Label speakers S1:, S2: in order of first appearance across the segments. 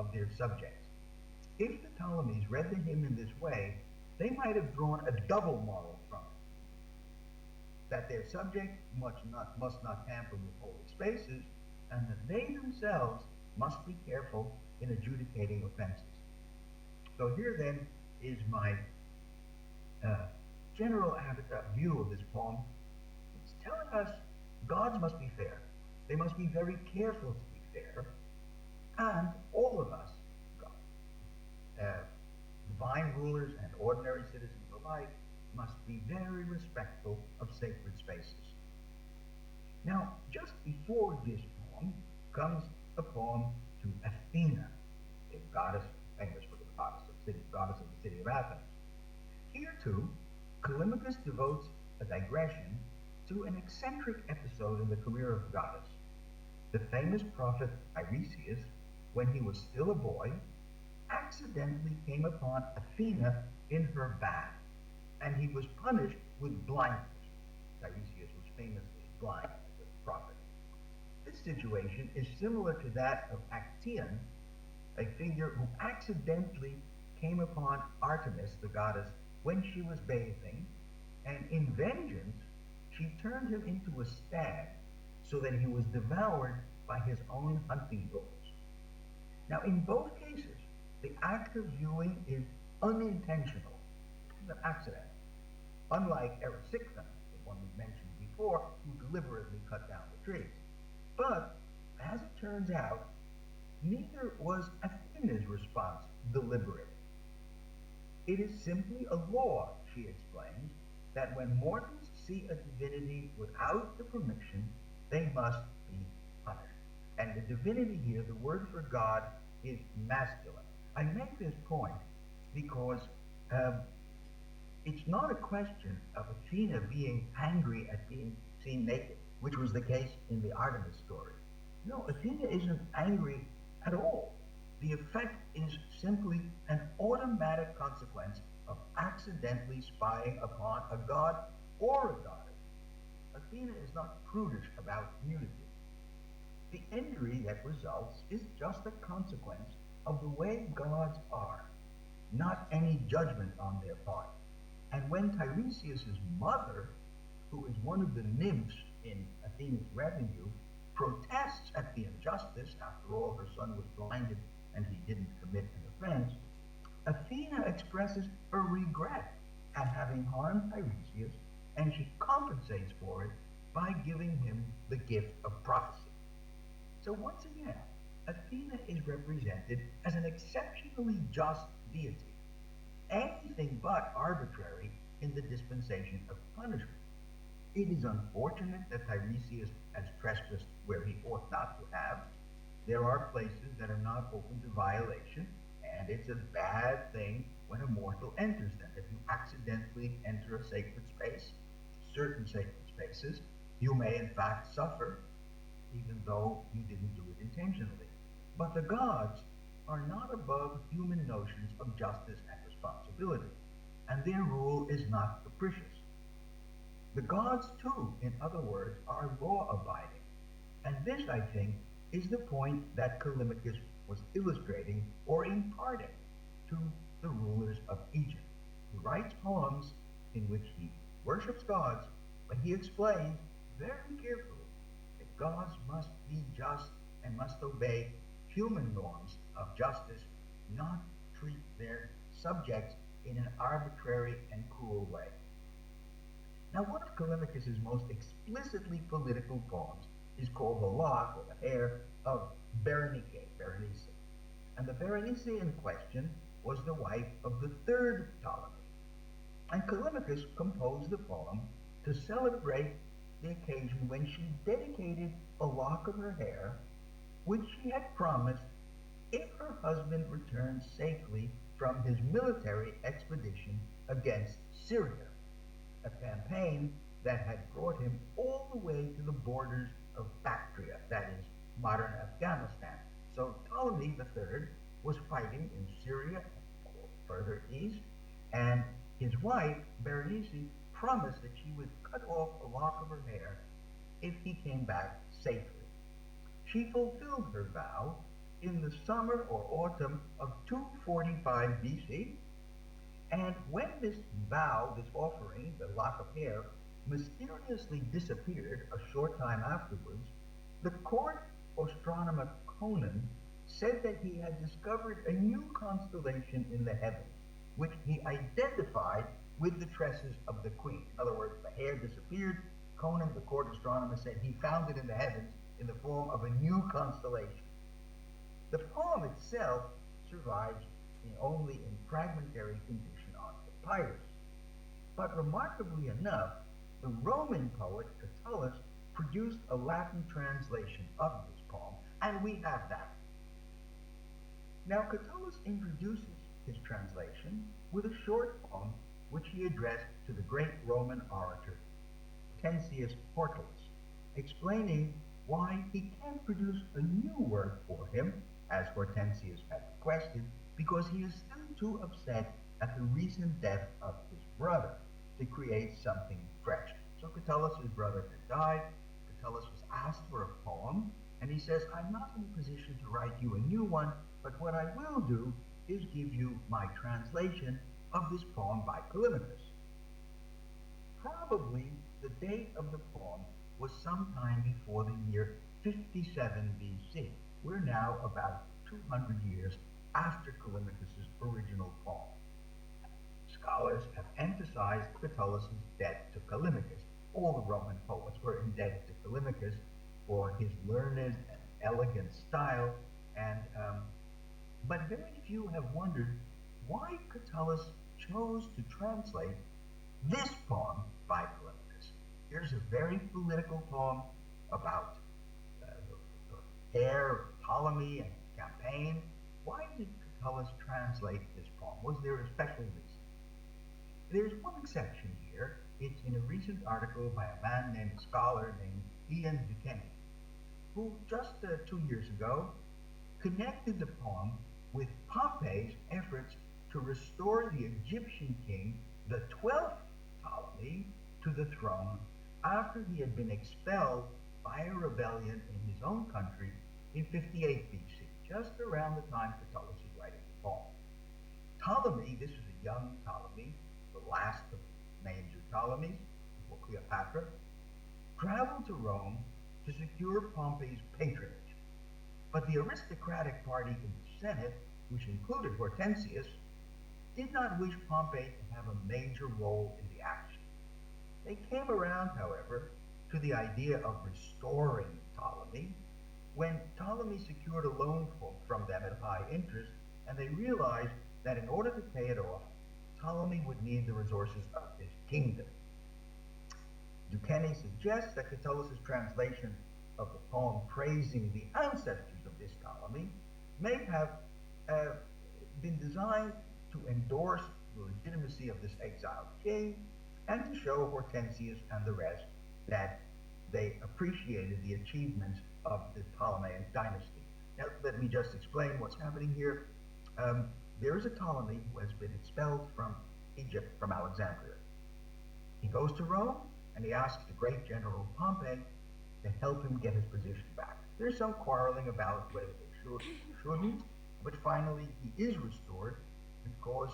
S1: of their subjects. If the Ptolemies read the hymn in this way, they might have drawn a double moral from it, that their subjects must not tamper with holy spaces, and that they themselves must be careful in adjudicating offenses. So here then is my general view of this poem. It's telling us gods must be fair. They must be very careful to be fair, and all of us, divine rulers and ordinary citizens alike, must be very respectful of sacred spaces. Now, just before this poem comes a poem to Athena, a goddess famous for the goddess of the city of Athens. Here, too, Callimachus devotes a digression to an eccentric episode in the career of the goddess. The famous prophet Tiresias, when he was still a boy, accidentally came upon Athena in her bath, and he was punished with blindness. Tiresias was famously blind as a prophet. This situation is similar to that of Actaeon, a figure who accidentally came upon Artemis, the goddess, when she was bathing, and in vengeance, she turned him into a stag so that he was devoured by his own hunting dogs. Now, in both cases, the act of viewing is unintentional. It's an accident. Unlike Erysichthon, the one we mentioned before, who deliberately cut down the trees. But, as it turns out, neither was Athena's response deliberate. It is simply a law, she explains, that when mortals see a divinity without the permission, they must be punished. And the divinity here, the word for God, is masculine. I make this point because it's not a question of Athena being angry at being seen naked, which was the case in the Artemis story. No, Athena isn't angry at all. The effect is simply an automatic consequence of accidentally spying upon a god or a goddess. Athena is not prudish about nudity. The injury that results is just a consequence of the way gods are, not any judgment on their part. And when Tiresias' mother, who is one of the nymphs in Athena's retinue, protests at the injustice, after all her son was blinded and he didn't commit an offense, Athena expresses her regret at having harmed Tiresias, and she compensates for it by giving him the gift of prophecy. So once again, Athena is represented as an exceptionally just deity, anything but arbitrary in the dispensation of punishment. It is unfortunate that Tiresias has trespassed where he ought not to have. There are places that are not open to violation, and it's a bad thing when a mortal enters them. If you accidentally enter a sacred space, certain sacred spaces, you may in fact suffer, even though you didn't do it intentionally. But the gods are not above human notions of justice and responsibility, and their rule is not capricious. The gods, too, in other words, are law-abiding, and this, I think, is the point that Callimachus was illustrating or imparting to the rulers of Egypt. He writes poems in which he worships gods, but he explains very carefully that gods must be just and must obey human norms of justice, not treat their subjects in an arbitrary and cruel way. Now, one of Callimachus' most explicitly political poems is called The Lock, or the Hair, of Berenice. And the Berenice in question was the wife of the third Ptolemy. And Callimachus composed the poem to celebrate the occasion when she dedicated a lock of her hair, which she had promised if her husband returned safely from his military expedition against Syria, a campaign that had brought him all the way to the borders of Bactria, that is, modern Afghanistan. So Ptolemy III was fighting in Syria, further east, and his wife, Berenice, promised that she would cut off a lock of her hair if he came back safely. She fulfilled her vow, in the summer or autumn of 245 BC, and when this vow, this offering, the lock of hair, mysteriously disappeared a short time afterwards, the court astronomer Conan said that he had discovered a new constellation in the heavens, which he identified with the tresses of the queen. In other words, the hair disappeared. Conan, the court astronomer, said he found it in the heavens in the form of a new constellation. The poem itself survives only in fragmentary condition on papyrus. But remarkably enough, the Roman poet Catullus produced a Latin translation of this poem, and we have that. Now, Catullus introduces his translation with a short poem which he addressed to the great Roman orator Hortensius Portulus, explaining why he can't produce a new work for him, as Hortensius had requested, because he is still too upset at the recent death of his brother to create something fresh. So Catullus' brother had died. Catullus was asked for a poem, and he says, I'm not in a position to write you a new one, but what I will do is give you my translation of this poem by Callimachus. Probably the date of the poem was sometime before the year 57 BC. We're now about 200 years after Callimachus' original poem. Scholars have emphasized Catullus' debt to Callimachus. All the Roman poets were indebted to Callimachus for his learned and elegant style, but very few have wondered why Catullus chose to translate this poem by Callimachus. Here's a very political poem about the heir of Ptolemy and campaign. Why did Catullus translate this poem? Was there a special reason? There's one exception here. It's in a recent article by a man named scholar named Ian Duquesne, who just 2 years ago connected the poem with Pompey's efforts to restore the Egyptian king, the 12th Ptolemy, to the throne after he had been expelled by a rebellion in his own country in 58 BC, just around the time Catullus is writing the poem. Ptolemy, this was a young Ptolemy, the last of major Ptolemies, before Cleopatra, traveled to Rome to secure Pompey's patronage. But the aristocratic party in the Senate, which included Hortensius, did not wish Pompey to have a major role in the action. They came around, however, to the idea of restoring Ptolemy when Ptolemy secured a loan from them at high interest, and they realized that in order to pay it off, Ptolemy would need the resources of his kingdom. Duquesne suggests that Catullus' translation of the poem praising the ancestors of this Ptolemy may have been designed to endorse the legitimacy of this exiled king and to show Hortensius and the rest that they appreciated the achievements of the Ptolemaic Dynasty. Now, let me just explain what's happening here. There is a Ptolemy who has been expelled from Egypt, from Alexandria. He goes to Rome, and he asks the great general Pompey to help him get his position back. There's some quarreling about whether they should or shouldn't, but finally he is restored because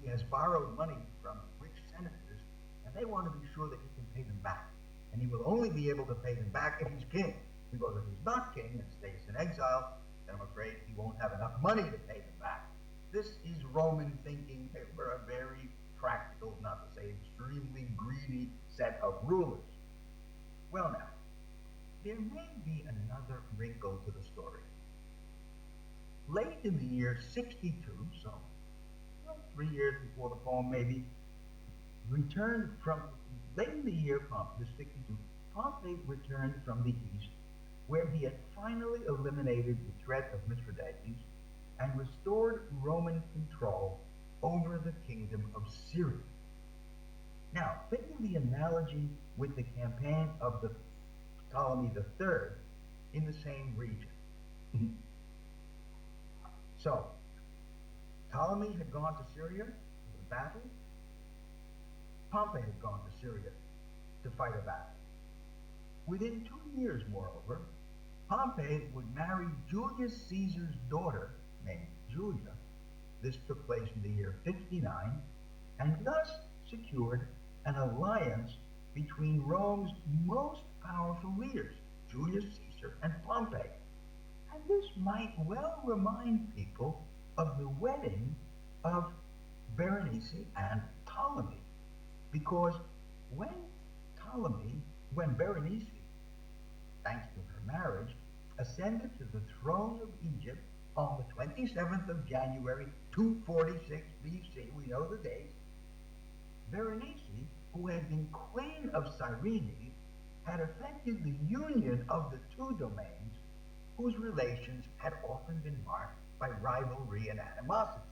S1: he has borrowed money from rich senators, and they want to be sure that he can pay them back. And he will only be able to pay them back if he's king, because if he's not king and stays in exile, then I'm afraid he won't have enough money to pay them back. This is Roman thinking. They were a very practical, not to say extremely greedy set of rulers. Well now, there may be another wrinkle to the story. Late in the year 62, so 3 years before the poem maybe, late in the year, the 62, Pompey returned from the east, where he had finally eliminated the threat of Mithridates and restored Roman control over the kingdom of Cyrene. Now, thinking the analogy with the campaign of the Ptolemy III in the same region. So, Ptolemy had gone to Syria for a battle. Pompey had gone to Syria to fight a battle. Within 2 years, moreover, Pompey would marry Julius Caesar's daughter, named Julia. This took place in the year 59, and thus secured an alliance between Rome's most powerful leaders, Julius Caesar and Pompey. And this might well remind people of the wedding of Berenice and Ptolemy, because when Berenice, thanks to her marriage, ascended to the throne of Egypt on the 27th of January 246 BC, we know the date, Berenice, who had been queen of Cyrene, had effected the union of the two domains whose relations had often been marked by rivalry and animosity.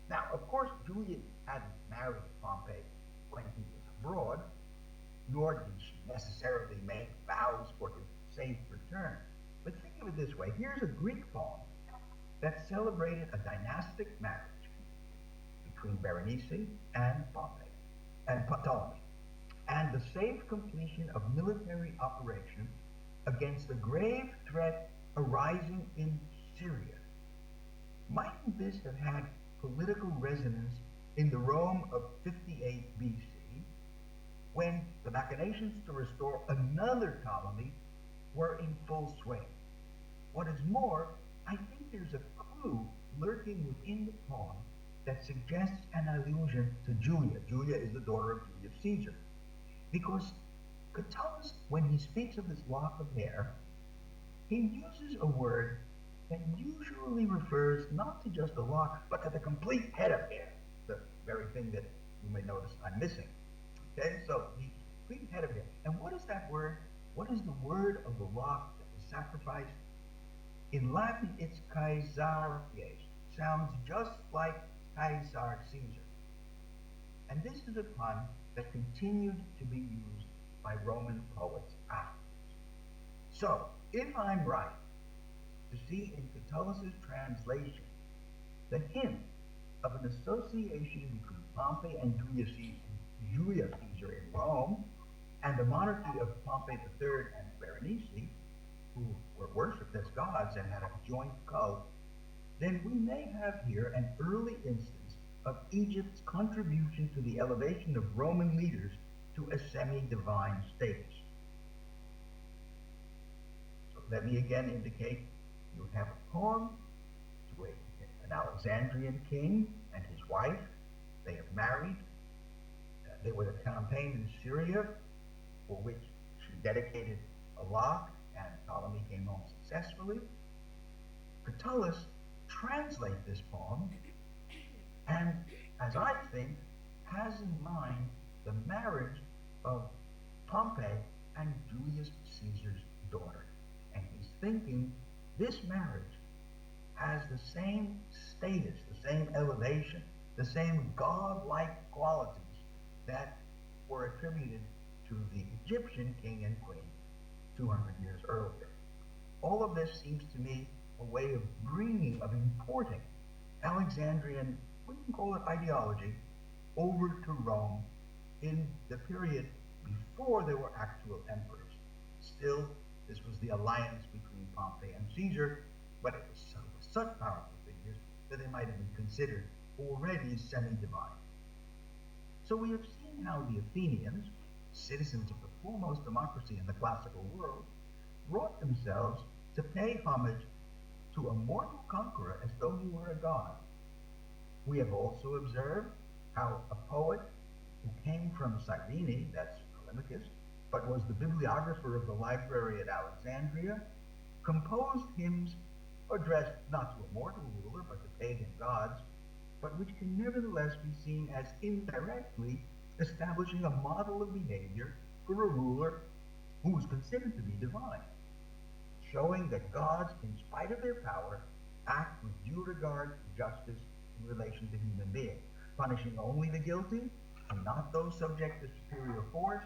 S1: Now, of course, Julia hadn't married Pompey when he was abroad, nor did she necessarily make vows for his safe return. But think of it this way. Here's a Greek poem that celebrated a dynastic marriage between Berenice and Ptolemy, and the safe completion of military operations against the grave threat arising in Syria. Mightn't this have had political resonance in the Rome of 58 BC, when the machinations to restore another Ptolemy were in full swing? What is more, I think there's a clue lurking within the poem that suggests an allusion to Julia. Julia is the daughter of Julius Caesar. Because Catullus, when he speaks of this lock of hair, he uses a word that usually refers not to just a lock, but to the complete head of hair, the very thing that you may notice I'm missing. Okay, so the complete head of hair. And what is that word? What is the word of the lock that was sacrificed? In Latin, it's Caesaries. Sounds just like Caesar Caesar. And this is a pun that continued to be used by Roman poets afterwards. So, if I'm right to see in Catullus's translation the hint of an association between Pompey and Julius Caesar in Rome, and the monarchy of Pompey III and Berenice, who were worshipped as gods and had a joint cult, then we may have here an early instance of Egypt's contribution to the elevation of Roman leaders to a semi-divine status. So let me again indicate you have a poem to an Alexandrian king and his wife. They have married. There was a campaign in Syria for which she dedicated a lock, and Ptolemy came home successfully. Catullus translates this poem, and as I think, has in mind the marriage of Pompey and Julius Caesar's daughter. And he's thinking this marriage has the same status, the same elevation, the same godlike qualities that were attributed to the Egyptian king and queen 200 years earlier. All of this seems to me a way of importing Alexandrian, we can call it ideology, over to Rome in the period before there were actual emperors. Still, this was the alliance between Pompey and Caesar, but it was such powerful figures that they might have been considered already semi-divine. So we have seen how the Athenians, citizens of the foremost democracy in the classical world, brought themselves to pay homage to a mortal conqueror as though he were a god. We have also observed how a poet who came from Cyrene, that's Callimachus, but was the bibliographer of the library at Alexandria, composed hymns addressed not to a mortal ruler, but to pagan gods, but which can nevertheless be seen as indirectly establishing a model of behavior for a ruler who was considered to be divine, showing that gods, in spite of their power, act with due regard to justice in relation to human beings, punishing only the guilty and not those subject to superior force,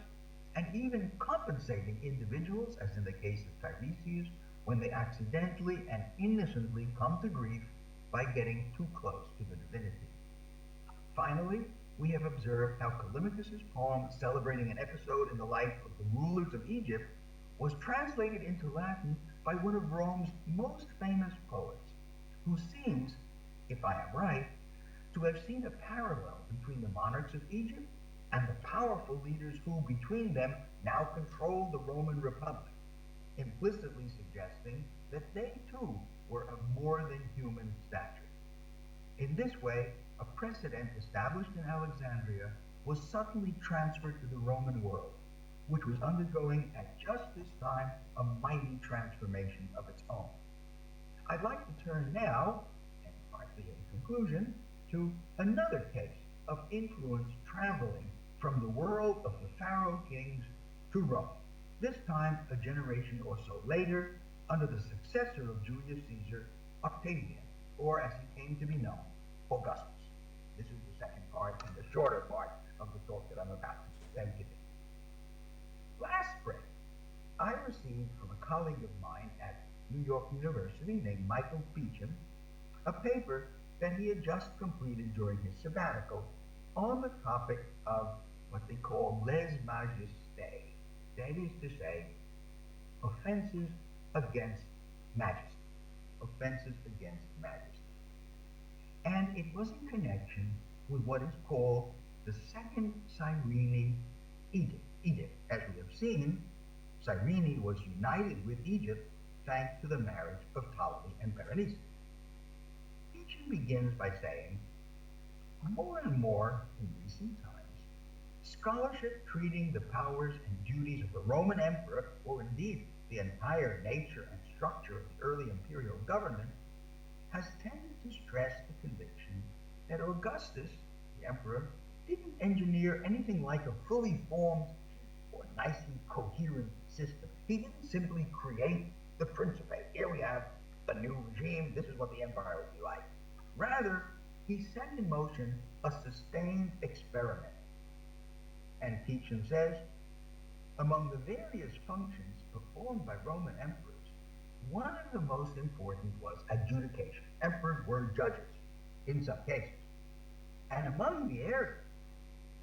S1: and even compensating individuals, as in the case of Tiresias, when they accidentally and innocently come to grief by getting too close to the divinity. Finally, we have observed how Callimachus' poem celebrating an episode in the life of the rulers of Egypt was translated into Latin by one of Rome's most famous poets, who seems, if I am right, to have seen a parallel between the monarchs of Egypt and the powerful leaders who, between them, now control the Roman Republic, implicitly suggesting that they too were of more than human stature. In this way, a precedent established in Alexandria was suddenly transferred to the Roman world, which was undergoing at just this time a mighty transformation of its own. I'd like to turn now, and partly in conclusion, to another case of influence traveling from the world of the pharaoh kings to Rome, this time a generation or so later, under the successor of Julius Caesar, Octavian, or as he came to be known, Augustus. This is the second part and the shorter part of the talk that I'm about to then give you. Last spring, I received from a colleague of mine at New York University named Michael Beecham a paper that he had just completed during his sabbatical on the topic of what they call lèse majesté, that is to say, offenses against majesty. Offenses against majesty. And it was in connection with what is called the Second Cyrene Edict. As we have seen, Cyrene was united with Egypt thanks to the marriage of Ptolemy and Berenice. Beecham begins by saying, more and more in recent times, scholarship treating the powers and duties of the Roman emperor, or indeed the entire nature and structure of the early imperial government, has tended to stress the conviction that Augustus, the emperor, didn't engineer anything like a fully formed or nicely coherent system. He didn't simply create the Principate. Here we have a new regime. This is what the empire would be like. Rather, he set in motion a sustained experiment. And Beecham says, among the various functions performed by Roman emperors, one of the most important was adjudication. Emperors were judges, in some cases. And among the areas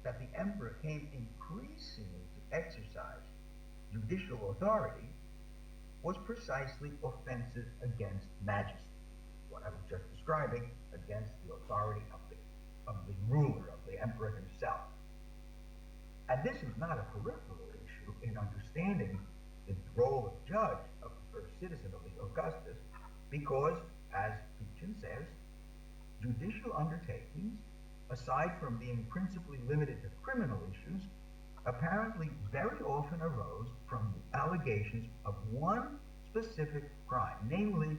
S1: that the emperor came increasingly to exercise judicial authority was precisely offenses against majesty, what I was just describing, against the authority of the ruler, of the emperor himself. And this is not a peripheral issue in understanding the role of judge of the first citizen of the Augustus, because, as Beecham says, judicial undertakings, aside from being principally limited to criminal issues, apparently very often arose from the allegations of one specific crime, namely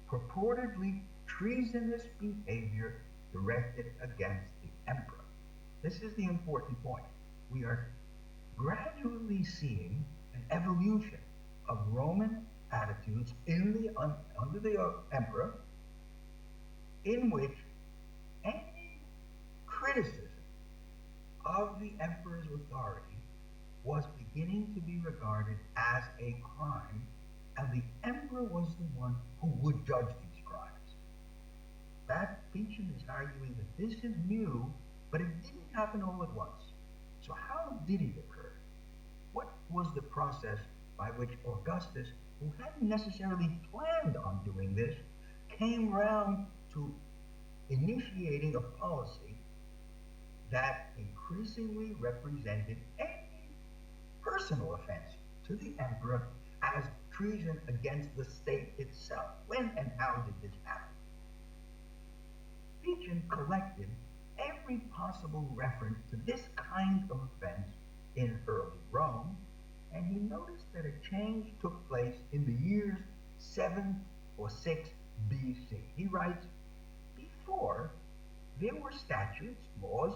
S1: purportedly treasonous behavior directed against the emperor. This is the important point. We are gradually seeing an evolution of Roman attitudes under the emperor, in which any criticism of the emperor's authority was beginning to be regarded as a crime, and the emperor was the one who would judge these crimes. That Beecham is arguing that this is new, but it didn't happen all at once. So how did it occur? What was the process by which Augustus, who hadn't necessarily planned on doing this, came round to initiating a policy that increasingly represented any personal offense to the emperor as treason against the state itself? When and how did this happen? Beecham collected every possible reference to this kind of offense in early Rome, and he noticed that a change took place in the years 7 or 6 BC. He writes, before, there were statutes, laws,